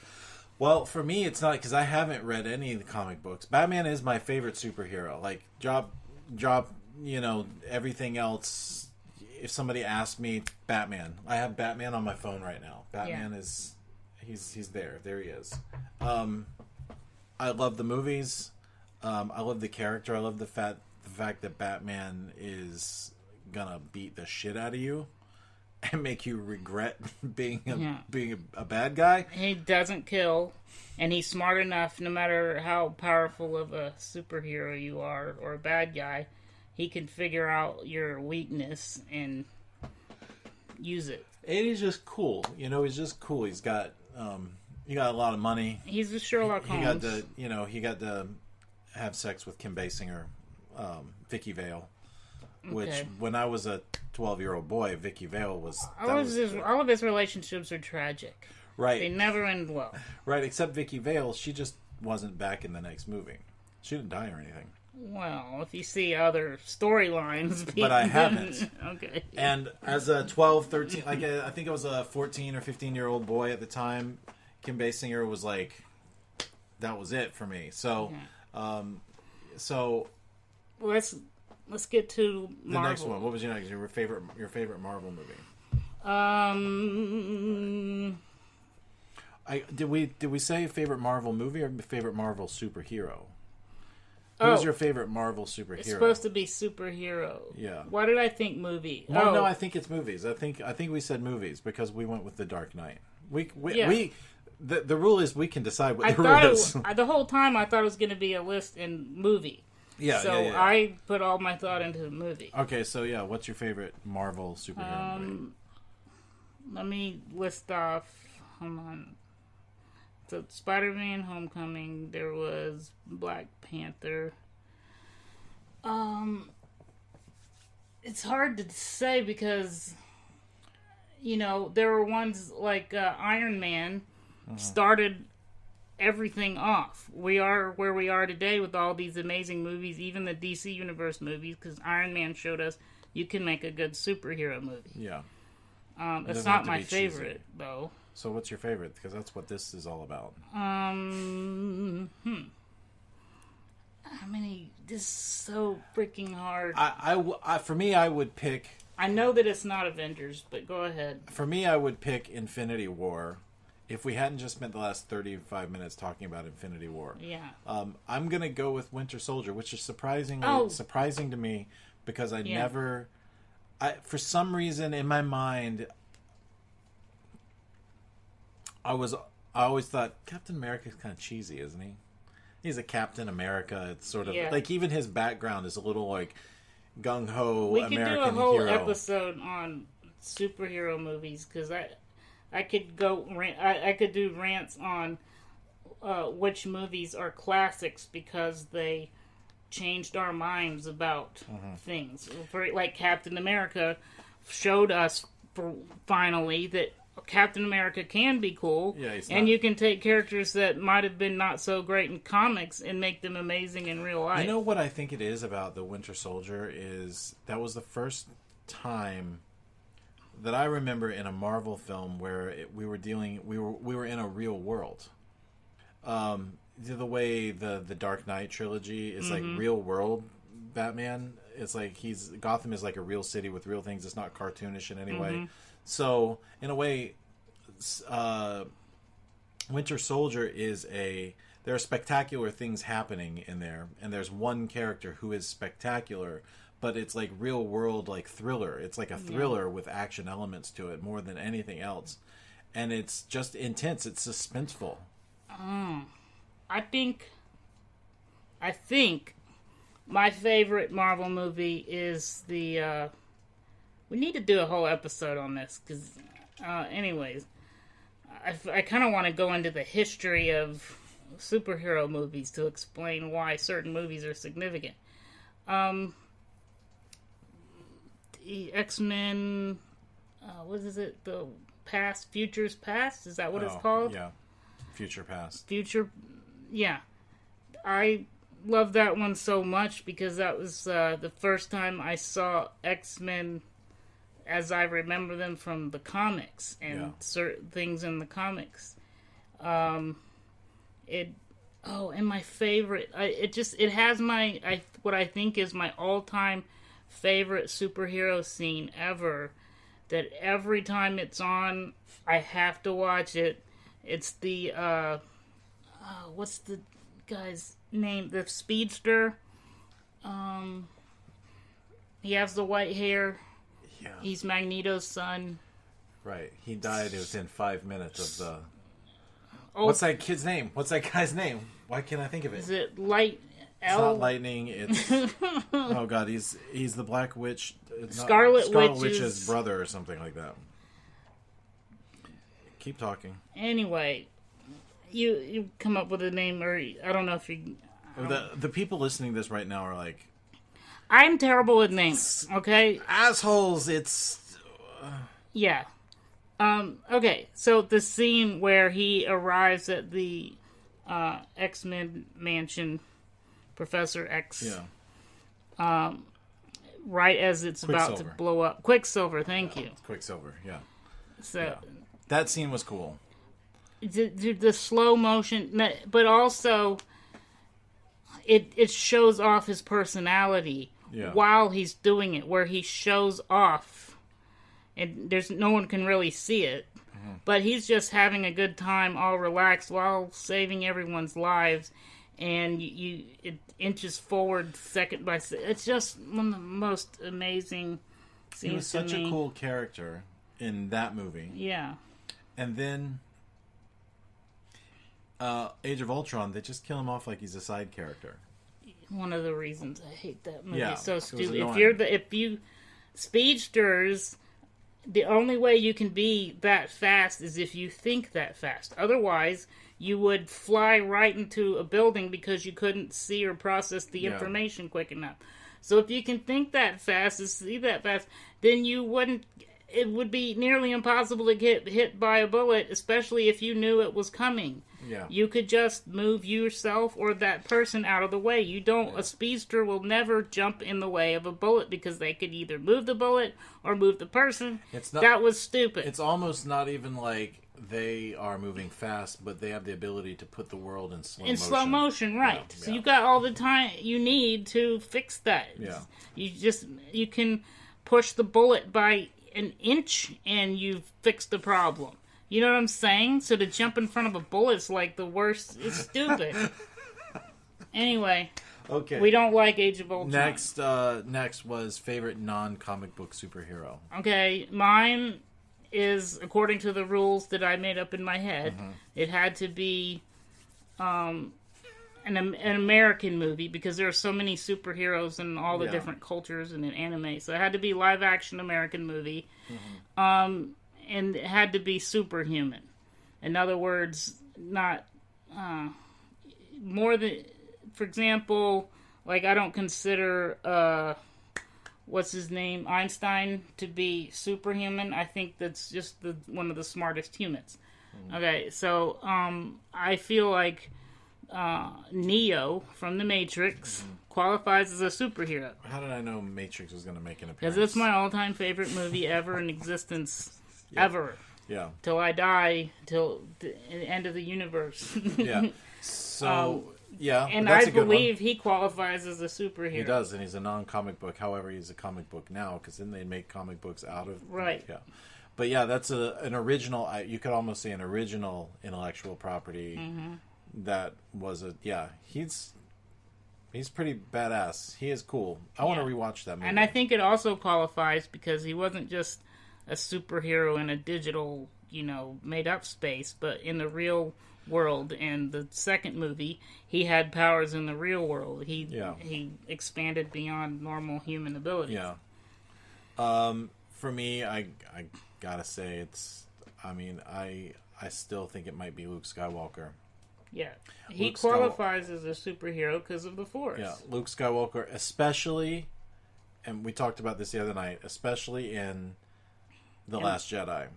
A: Well, for me, it's not because I haven't read any of the comic books. Batman is my favorite superhero. Like, drop, everything else. If somebody asked me, Batman. I have Batman on my phone right now. Batman is, he's there. There he is. I love the movies. I love the character. I love the fact that Batman is gonna beat the shit out of you and make you regret being a bad guy.
B: He doesn't kill, and he's smart enough. No matter how powerful of a superhero you are or a bad guy, he can figure out your weakness and use it.
A: And he's just cool. He's just cool. He's got. He got a lot of money.
B: He's a Sherlock Holmes.
A: He got to have sex with Kim Basinger, Vicky Vale. Which, when I was a 12-year-old boy, Vicky Vale was...
B: All of his relationships are tragic.
A: Right.
B: They never end well.
A: Right, except Vicky Vale, she just wasn't back in the next movie. She didn't die or anything.
B: Well, if you see other storylines...
A: But I haven't.
B: Okay.
A: And as a 12, 13... I think I was a 14 or 15-year-old boy at the time... Kim Basinger was like, that was it for me. So,
B: let's get to Marvel.
A: The next one. What was your next? Your favorite Marvel movie? Did we say favorite Marvel movie or favorite Marvel superhero? Who's your favorite Marvel superhero?
B: It's supposed to be superhero.
A: Yeah.
B: Why did I think movie?
A: No, I think it's movies. I think we said movies because we went with The Dark Knight. The rule is we can decide what the rule is.
B: The whole time I thought it was going to be a list in movie.
A: Yeah.
B: So I put all my thought into the movie.
A: Okay, so what's your favorite Marvel superhero movie?
B: let me list off. Hold on. So Spider-Man: Homecoming. There was Black Panther. It's hard to say because, there were ones like Iron Man started everything off. We are where we are today with all these amazing movies, even the DC Universe movies, because Iron Man showed us you can make a good superhero movie.
A: Yeah.
B: It's not my favorite, though.
A: So what's your favorite? Because that's what this is all about.
B: How many? This is so freaking hard.
A: For me, I would pick...
B: I know that it's not Avengers, but go ahead.
A: For me, I would pick Infinity War. If we hadn't just spent the last 35 minutes talking about Infinity War.
B: Yeah.
A: I'm going to go with Winter Soldier, which is surprising to me because for some reason in my mind, I always thought Captain America is kind of cheesy, isn't he? He's a Captain America. It's sort of like even his background is a little like gung-ho American hero. We could do a whole
B: episode on superhero movies because I could I could do rants on which movies are classics because they changed our minds about things. Like Captain America showed us finally that Captain America can be cool, and you can take characters that might have been not so great in comics and make them amazing in real life.
A: You know what I think it is about the Winter Soldier is that was the first time that I remember in a Marvel film where we were in a real world. The way the Dark Knight trilogy is like real world Batman. It's like Gotham is like a real city with real things. It's not cartoonish in any way. So in a way, Winter Soldier there are spectacular things happening in there, and there's one character who is spectacular. But it's like real world, like thriller. It's like a thriller with action elements to it more than anything else. And it's just intense. It's suspenseful.
B: I think my favorite Marvel movie is the... we need to do a whole episode on this. Because, anyways, I kind of want to go into the history of superhero movies to explain why certain movies are significant. X-Men, what is it? The Futures Past? Is that what it's called?
A: Yeah. Future Past.
B: Yeah. I love that one so much because that was the first time I saw X-Men as I remember them from the comics and certain things in the comics. And my favorite, it has what I think is my all-time favorite superhero scene ever, that every time it's on I have to watch it. It's the what's the guy's name, the speedster, he has the white hair, he's Magneto's son,
A: right? He died within 5 minutes of the what's that kid's name, what's that guy's name, why can't I think of it?
B: Is it
A: It's not Lightning. It's oh god, he's the Black Witch.
B: Scarlet
A: Witch's brother or something like that. Keep talking.
B: Anyway, you come up with a name, or I don't know if you.
A: The people listening to this right now are like,
B: I'm terrible with names. Okay,
A: assholes. It's
B: yeah. Okay, so the scene where he arrives at the X-Men mansion. Professor X. Yeah. Right as it's about to blow up. Quicksilver, thank you.
A: Quicksilver, yeah.
B: So
A: that scene was cool.
B: The slow motion, but also it shows off his personality while he's doing it, where he shows off, and there's no one can really see it, but he's just having a good time, all relaxed while saving everyone's lives. And it inches forward second by second. It's just one of the most amazing scenes.
A: He was such a cool character in that movie.
B: Yeah.
A: And then Age of Ultron, they just kill him off like he's a side character.
B: One of the reasons I hate that movie.
A: Yeah,
B: it's so stupid. If you speedsters, the only way you can be that fast is if you think that fast. Otherwise, you would fly right into a building because you couldn't see or process the information quick enough. So if you can think that fast and see that fast, then you wouldn't... It would be nearly impossible to get hit by a bullet, especially if you knew it was coming.
A: Yeah.
B: You could just move yourself or that person out of the way. You don't... Yeah. A speedster will never jump in the way of a bullet because they could either move the bullet or move the person. That was stupid.
A: It's almost not even like they are moving fast, but they have the ability to put the world in slow motion.
B: In slow motion, right. Yeah. So you got all the time you need to fix that.
A: Yeah.
B: You can push the bullet by an inch and you fix the problem. You know what I'm saying? So to jump in front of a bullet is like the worst. It's stupid. Anyway.
A: Okay.
B: We don't like Age of Ultron.
A: Next was favorite non-comic book superhero.
B: Okay, mine is according to the rules that I made up in my head. Mm-hmm. It had to be an American movie because there are so many superheroes in all the different cultures and in anime. So it had to be live action American movie. Mm-hmm. And it had to be superhuman. In other words, not more than, for example, like I don't consider what's his name, Einstein, to be superhuman. I think that's just one of the smartest humans. Mm-hmm. Okay, so I feel like Neo from The Matrix qualifies as a superhero.
A: How did I know Matrix was going to make an appearance?
B: Because it's my all-time favorite movie ever in existence. Ever.
A: Yeah.
B: Till I die, till the end of the universe.
A: Yeah. So, yeah.
B: And I believe he qualifies as a superhero.
A: He does, and he's a non-comic book. However, he's a comic book now, because then they make comic books out of...
B: Right.
A: Yeah. But yeah, that's an original... You could almost say an original intellectual property that was a... Yeah, he's pretty badass. He is cool. I want to rewatch that movie.
B: And I think it also qualifies because he wasn't just a superhero in a digital, made-up space, but in the real world. And the second movie, he had powers in the real world. He expanded beyond normal human abilities.
A: Yeah. For me, I gotta say I still think it might be Luke Skywalker.
B: Yeah. He qualifies as a superhero because of the Force.
A: Yeah, Luke Skywalker, especially, and we talked about this the other night, especially in The Last Jedi.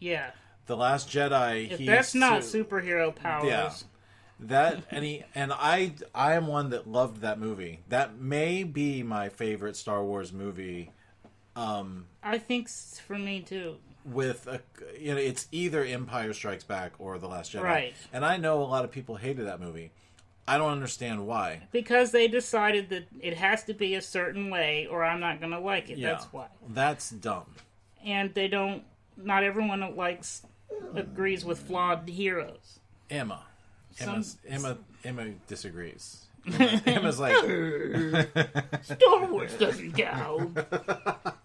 B: Yeah.
A: The Last Jedi.
B: If that's not superhero powers.
A: Yeah. That and I am one that loved that movie. That may be my favorite Star Wars movie.
B: I think for me too.
A: With it's either Empire Strikes Back or The Last Jedi.
B: Right.
A: And I know a lot of people hated that movie. I don't understand why.
B: Because they decided that it has to be a certain way or I'm not going to like it. Yeah. That's why.
A: That's dumb.
B: And not everyone agrees with flawed heroes.
A: Emma disagrees. Emma's like,
B: Star Wars doesn't count.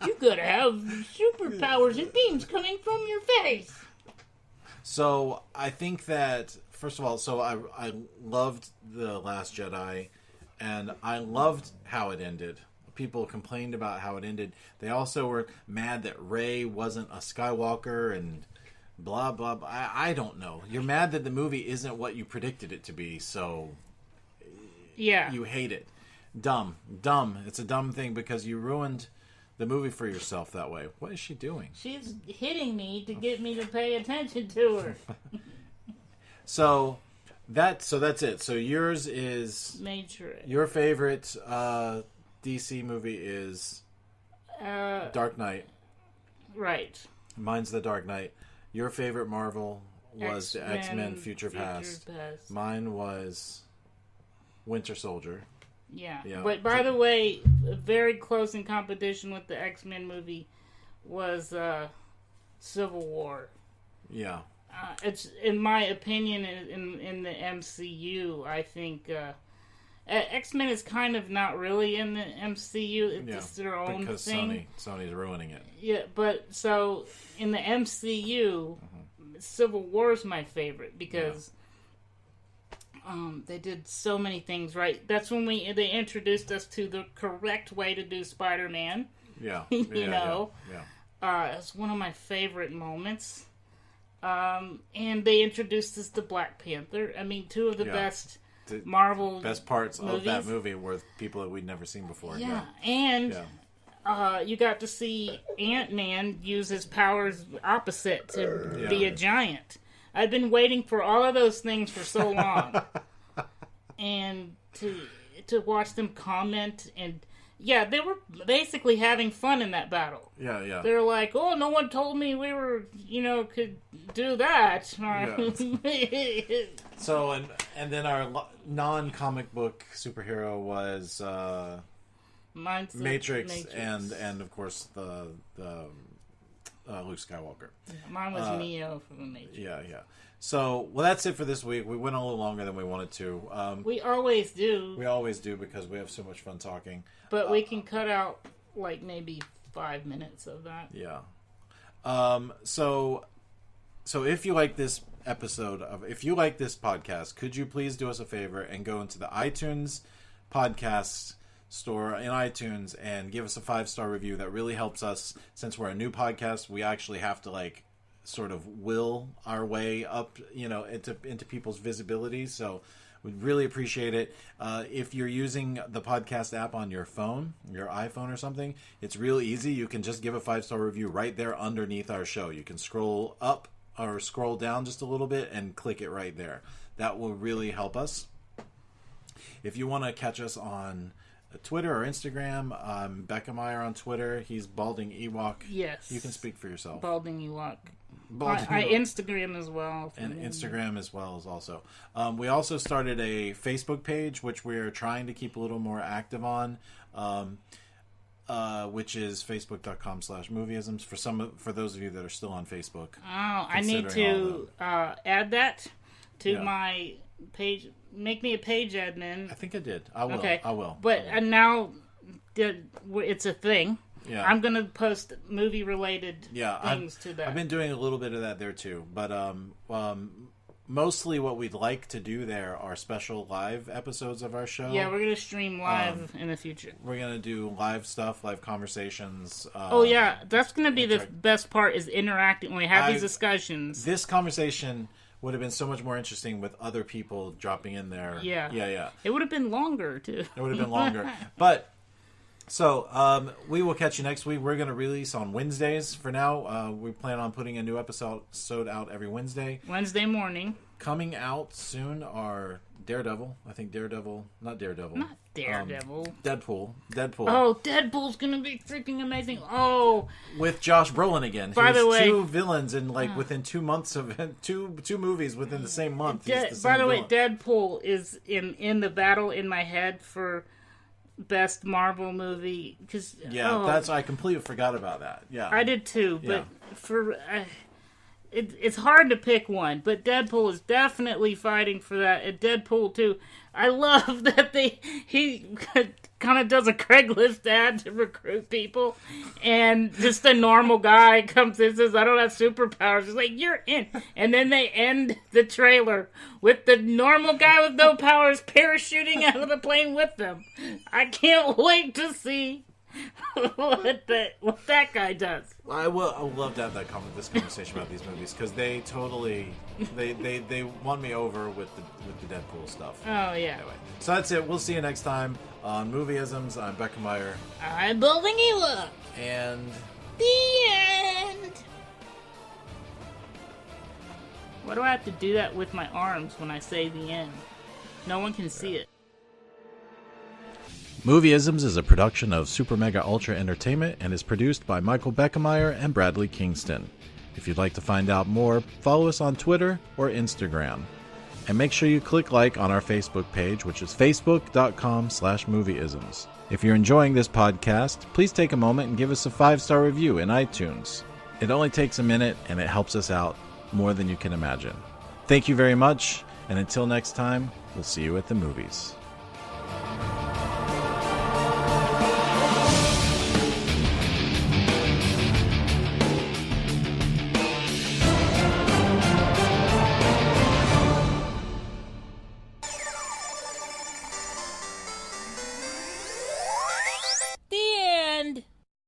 B: You gotta have superpowers and beams coming from your face.
A: So I think that first of all, I loved The Last Jedi, and I loved how it ended. People complained about how it ended. They also were mad that Rey wasn't a Skywalker and blah, blah, blah. I don't know. You're mad that the movie isn't what you predicted it to be, so
B: yeah,
A: you hate it. Dumb. It's a dumb thing because you ruined the movie for yourself that way. What is she doing?
B: She's hitting me to get me to pay attention to her.
A: So that's it. So yours is
B: Matrix.
A: Your favorite DC movie is Dark Knight.
B: Right.
A: Mine's The Dark Knight. Your favorite Marvel was the X-Men Future Past. Mine was Winter Soldier.
B: Yeah. But by the way, very close in competition with the X-Men movie was Civil War.
A: Yeah.
B: It's, in my opinion, in the MCU, I think X-Men is kind of not really in the MCU. It's their own
A: because
B: thing.
A: Sony's ruining it.
B: Yeah, but so in the MCU, Civil War is my favorite because they did so many things right. That's when they introduced us to the correct way to do Spider-Man.
A: Yeah.
B: you know.
A: Yeah.
B: It's one of my favorite moments. And they introduced us to Black Panther. I mean, two of the best Marvel
A: best parts
B: movies.
A: Of that movie were people that we'd never seen before.
B: Yeah, and you got to see Ant-Man use his powers opposite to be a giant. I've been waiting for all of those things for so long. And to watch them comment and... Yeah, they were basically having fun in that battle.
A: Yeah.
B: They're like, oh, no one told me we were, could do that.
A: Yeah. So, and then our non-comic book superhero was Matrix. And of course, the Luke Skywalker.
B: Mine was Neo from the Matrix.
A: Yeah. So, well, that's it for this week. We went a little longer than we wanted to.
B: We always do.
A: We always do because we have so much fun talking.
B: But we can cut out, like, maybe 5 minutes of that.
A: Yeah. So if you like this if you like this podcast, could you please do us a favor and go into the iTunes podcast store in iTunes and give us a 5-star review? That really helps us. Since we're a new podcast, we actually have to, sort of will our way up, into people's visibility. So we'd really appreciate it. If you're using the podcast app on your phone, your iPhone or something, it's real easy. You can just give a 5-star review right there underneath our show. You can scroll up or scroll down just a little bit and click it right there. That will really help us. If you want to catch us on Twitter or Instagram, Becca Meyer on Twitter. He's Balding Ewok.
B: Yes.
A: You can speak for yourself.
B: Balding Ewok. I Instagram as well.
A: And Instagram as well as also. We also started a Facebook page, which we're trying to keep a little more active on, which is facebook.com/movieisms for those of you that are still on Facebook.
B: Oh, I need to add that to my page. Make me a page admin.
A: I think I did. I will.
B: Okay.
A: I will.
B: But now it's a thing.
A: Yeah.
B: I'm going to post movie-related things to that.
A: I've been doing a little bit of that there, too. But mostly what we'd like to do there are special live episodes of our show.
B: Yeah, we're going to stream live in the future.
A: We're going to do live stuff, live conversations.
B: That's going to be the best part, is interacting when we have these discussions.
A: This conversation would have been so much more interesting with other people dropping in there.
B: Yeah. It would have been longer, too.
A: It would have been longer. But... So, we will catch you next week. We're going to release on Wednesdays for now. We plan on putting a new episode out every Wednesday.
B: Wednesday morning.
A: Coming out soon are Daredevil. Not Daredevil. Deadpool.
B: Oh, Deadpool's going to be freaking amazing. Oh.
A: With Josh Brolin again.
B: By the way.
A: 2 villains in, within 2 months of two movies within the same month.
B: By the way, Deadpool is in the battle in my head for best Marvel movie, because
A: I completely forgot about that. Yeah,
B: I did too. But it's hard to pick one. But Deadpool is definitely fighting for that. And Deadpool 2, I love that he kind of does a Craigslist ad to recruit people, and just a normal guy comes in and says, "I don't have superpowers." He's like, "You're in," and then they end the trailer with the normal guy with no powers parachuting out of the plane with them. I can't wait to see what that guy does.
A: I would love to have this conversation about these movies, because they totally they won me over with the Deadpool stuff.
B: Oh yeah.
A: Anyway, so that's it. We'll see you next time on Movieisms. I'm Becca Meyer.
B: I'm Balding Ewok.
A: And
B: the end. Why do I have to do that with my arms when I say the end? No one can see it.
A: Movieisms is a production of Super Mega Ultra Entertainment and is produced by Michael Beckemeyer and Bradley Kingston. If you'd like to find out more, follow us on Twitter or Instagram. And make sure you click like on our Facebook page, which is facebook.com/movieisms. If you're enjoying this podcast, please take a moment and give us a 5-star review in iTunes. It only takes a minute and it helps us out more than you can imagine. Thank you very much, and until next time, we'll see you at the movies.